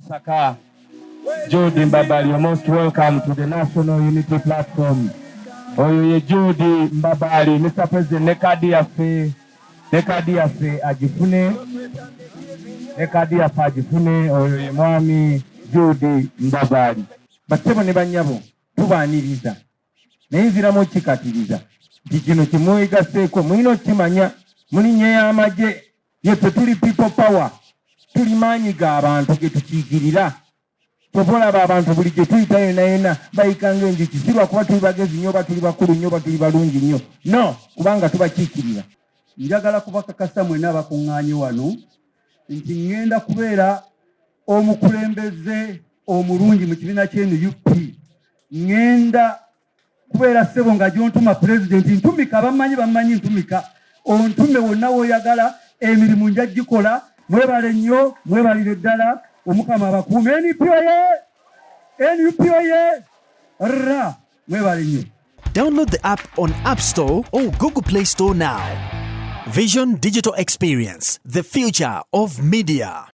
Saka Jude Mbabaali, you're most welcome to the National Unity Platform. Oyo ye Jude Mbabaali, Mr. President, ne kadi yaffe agifune, oyo ye mwami Jude Mbabaali. Bassebo ne bannyabo tubaaniriza naye nziramu okikatiriza nti kino kimwegasseeko mulina okukimanya, mulinnya y'amagye, yeffe tuli people power, tuli maanyi ga abantu ge tukiikirira. Tobolaba abantu buli gye tuyita yonna bayikanga enjuki, si lwakuba tuli bagezi nnyo oba tuli bakulu nnyo oba tuli balungi nnyo, no, kubanga tubakiikirira. Njagala kubakakasa mwenna abakuŋŋaanye wano nti ŋŋenda kubeera omukulembeze omulungi mu kibiina ky'NUP. Ŋŋenda kubeera ssebo nga gy'ontuma pulezidenti, ntumika bamanyi ntumika, ontume wonna w'oyagala, emirimu nja gikola. Mwebale nnyo, mwebalire ddala, Omukama abakuume. NUP oye! Rra, mwebale nnyo. Download the app on App Store or Google Play Store now. Vision Digital Experience, the future of media.